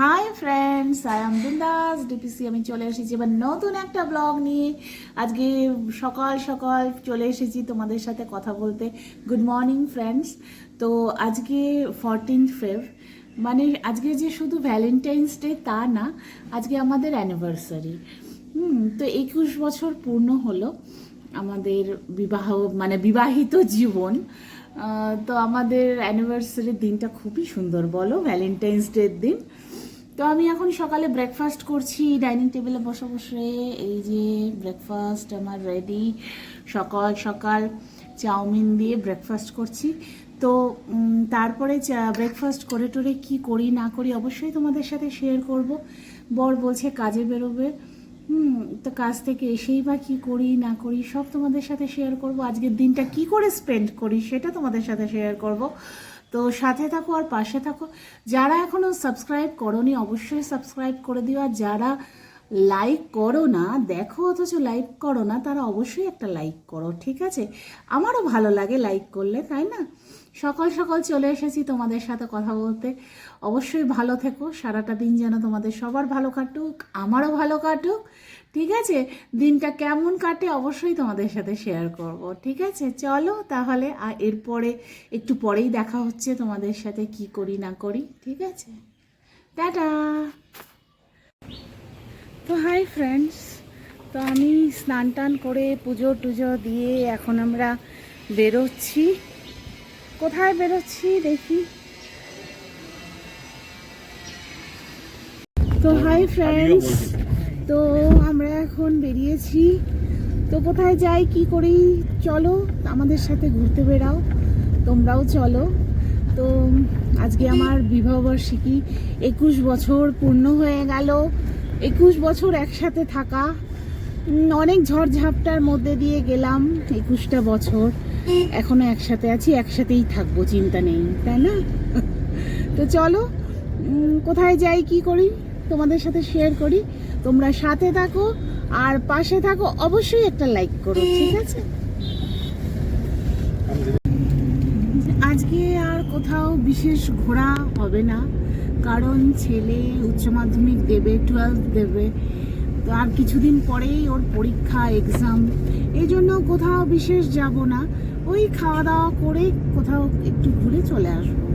Hi friends, I am বিন্দাস DPC. আমি চলে এসেছি এবার নতুন একটা ব্লগ নিয়ে। আজকে সকাল সকাল চলে এসেছি তোমাদের সাথে কথা বলতে। Good morning friends. তো আজকে 14 ফেব, মানে আজকে যে শুধু ভ্যালেন্টাইন্স ডে তা না, আজকে আমাদের অ্যানিভার্সারি। তো 21 বছর পূর্ণ হলো আমাদের বিবাহ, মানে বিবাহিত জীবন। তো আমাদের অ্যানিভার্সারির দিনটা খুবই সুন্দর, বলো, ভ্যালেন্টাইন্স ডের দিন। তো আমি এখন সকালে ব্রেকফাস্ট করছি ডাইনিং টেবিলে বসে বসে। এই যে ব্রেকফাস্ট আমার রেডি। সকাল সকাল চাউমিন দিয়ে ব্রেকফাস্ট করছি। তো তারপরে ব্রেকফাস্ট করে টোরে কী করি না করি অবশ্যই তোমাদের সাথে শেয়ার করব। বর বলছে কাজে বেরোবে, তো কাজ থেকে এসেই বা কী করি না করি সব তোমাদের সাথে শেয়ার করব। আজকের দিনটা কি করে স্পেন্ড করি সেটা তোমাদের সাথে শেয়ার করব। তো সাথে থাকো আর পাশে থাকো। যারা এখনও সাবস্ক্রাইব করোনি অবশ্যই সাবস্ক্রাইব করে দিও, আর যারা লাইক করো না, দেখো অথচ লাইক করো না, তারা অবশ্যই একটা লাইক করো, ঠিক আছে? আমারও ভালো লাগে লাইক করলে, তাই না? সকাল সকাল চলে এসেছি তোমাদের সাথে কথা বলতে। অবশ্যই ভালো থেকো, সারাটা দিন যেন তোমাদের সবার ভালো কাটুক, আমারও ভালো কাটুক, ঠিক আছে? দিনটা কেমন কাটে অবশ্যই তোমাদের সাথে শেয়ার করব, ঠিক আছে? চলো তাহলে, আর এরপরে একটু পরেই দেখা হচ্ছে তোমাদের সাথে কি করি না করি, ঠিক আছে? টাটা। তো হাই ফ্রেন্ডস, তো আমি স্নান টান করে পুজো টুজো দিয়ে এখন আমরা বেরোচ্ছি। কোথায় বেরোচ্ছি দেখি। তো হাই ফ্রেন্ডস, তো আমরা এখন বেরিয়েছি। তো কোথায় যাই কি করি, চলো আমাদের সাথে ঘুরতে বেরাও, তোমরাও চলো। তো আজকে আমার বিবাহবার্ষিকী, 21 বছর পূর্ণ হয়ে গেল। 21 বছর একসাথে থাকা, অনেক ঝড়ঝাপটার মধ্যে দিয়ে গেলাম 21টা বছর। এখনো একসাথে আছি, একসাথেই থাকবো, চিন্তা নেই, তাই না? তো চলো কোথায় যাই কি করি তোমাদের সাথে শেয়ার করি। তোমরা সাথে থাকো আর পাশে থাকো, অবশ্যই একটা লাইক করো, ঠিক আছে? আজকে আর কোথাও বিশেষ ঘোরা হবে না, কারণ ছেলে উচ্চ মাধ্যমিক দেবে, 12 দেবে। তো আর কিছুদিন পরেই ওর পরীক্ষা, এক্সাম, এই জন্য কোথাও বিশেষ যাব না। ওই খাওয়া দাওয়া করে কোথাও একটু ঘুরে চলে আসবো।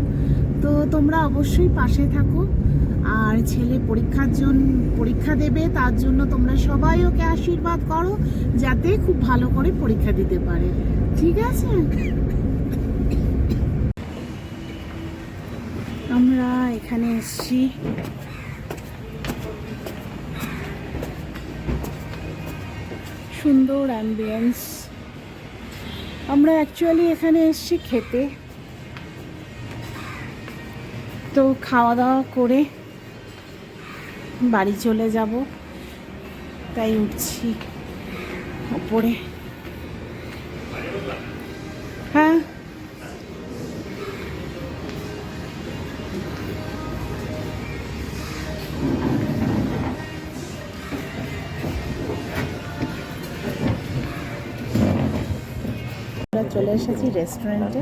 তো তোমরা অবশ্যই পাশে থাকো, আর ছেলে পরীক্ষা দেবে, তার জন্য তোমরা সবাই ওকে আশীর্বাদ করো যাতে খুব ভালো করে পরীক্ষা দিতে পারে, ঠিক আছে? আমরা এখানে এসছি, সুন্দর অ্যাম্বিয়েন্স। আমরা অ্যাকচুয়ালি এখানে এসছি খেতে। তো খাওয়া দাওয়া করে বাড়ি চলে যাব, তাই উঠছি ওপরে। হ্যাঁ, চলে এসেছি রেস্টুরেন্টে।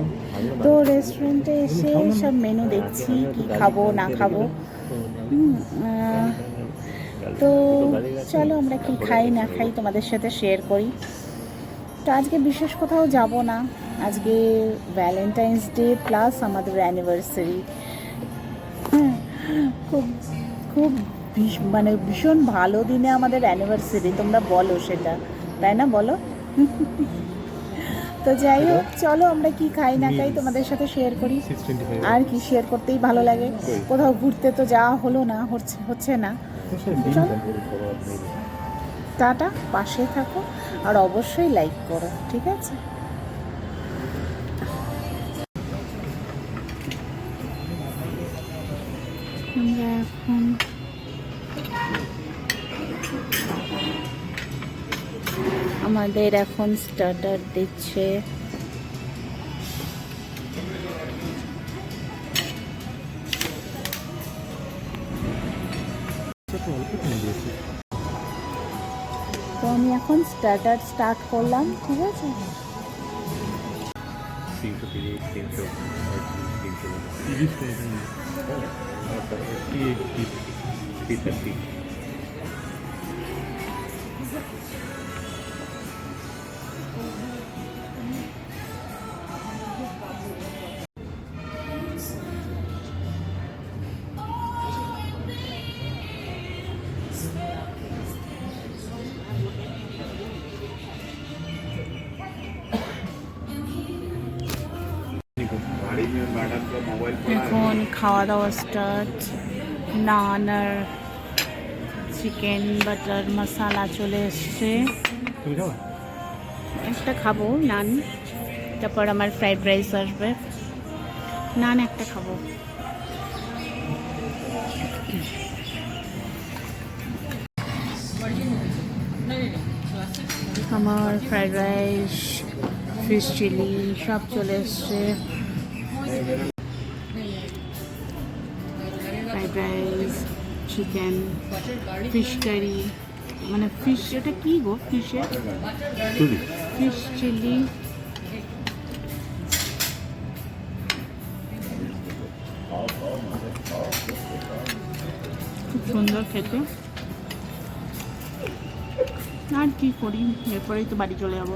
তো রেস্টুরেন্টে এসে সব মেনু দেখছি কি খাবো না খাবো। তো চলো আমরা কি খাই না খাই তোমাদের সাথে শেয়ার করি। তো আজকে বিশেষ কোথাও যাব না, আজকে ভ্যালেন্টাইন্স ডে প্লাস আমাদের অ্যানিভার্সারি। খুব খুব মানে ভীষণ ভালো দিনে আমাদের অ্যানিভার্সারি, তোমরা বলো সেটা, তাই না? বলো। তো যাই হোক, চলো আমরা কি খাই না খাই তোমাদের সাথে শেয়ার করি। আর কি শেয়ার করতেই ভালো লাগে। কোথাও ঘুরতে তো যাওয়া হলো না, হচ্ছে না। টাটা, পাশে থাকো আর অবশ্যই লাইক করো, ঠিক আছে? আমরা এখন আমাদের এখন স্টার্টার দিচ্ছে। তো আমি এখন স্টার্ট করলাম, ঠিক আছে? T30. এখন খাওয়া দাওয়া স্টার্ট। নান আর চিকেন বাটার মশালা চলে এসছে। একটা খাবো নান, তারপর আমার ফ্রাইড রাইস আসবে। নান একটা খাবো। আমার ফ্রাইড রাইস, ফিশ চিলি সব চলে এসছে। Fried rice, chicken, fish curry, মানে ফিশ, এটা কি গো? ফিশের ফিশ চিলি, খুব সুন্দর খেতে। আর কি করি, এরপরেই তো বাড়ি চলে যাবো।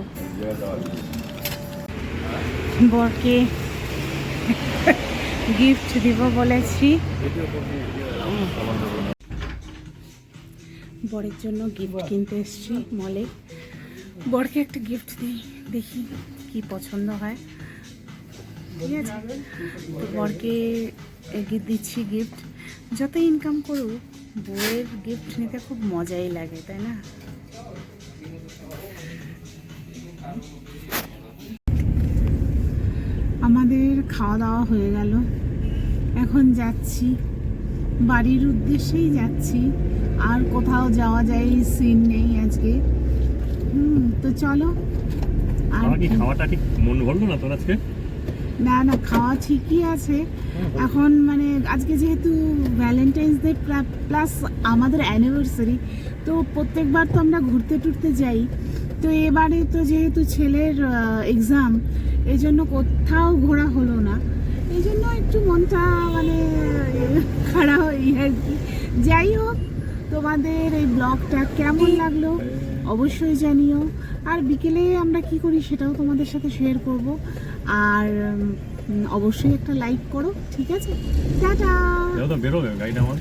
বরকে গিফট দিব বলেছি, বরের জন্য গিফট কিনতে এসেছি মলে। বরকে একটা গিফট দিই, দেখি কি পছন্দ হয়। ঠিক আছে, তো বরকে দিচ্ছি গিফট। যত ইনকাম করুক, বউয়ের গিফট নিতে খুব মজাই লাগে, তাই না? আমাদের খাওয়া দাওয়া হয়ে গেল, এখন যাচ্ছি বাড়ির উদ্দেশ্যেই যাচ্ছি। আর কোথাও যাওয়া যায় সিন নেই আজকে। তো চলো। আর কি খাওয়াটা ঠিক মন ভরলো না তোর আজকে? না না, খাওয়া ঠিকই আছে। এখন মানে আজকে যেহেতু ভ্যালেন্টাইন্স ডে প্লাস আমাদের অ্যানিভার্সারি, তো প্রত্যেকবার তো আমরা ঘুরতে টুরতে যাই। তো এবারে তো যেহেতু ছেলের এক্সাম, এই জন্য কোথাও ঘোরা হলো না। এই জন্য একটু মনটা মানে খারাপ হয় আর কি। যাই হোক, তোমাদের এই ব্লগটা কেমন লাগলো অবশ্যই জানিও। আর বিকেলে আমরা কি করি সেটাও তোমাদের সাথে শেয়ার করব। আর অবশ্যই একটা লাইক করো, ঠিক আছে? টাটা। বেরোবে গাড়িটা আমার।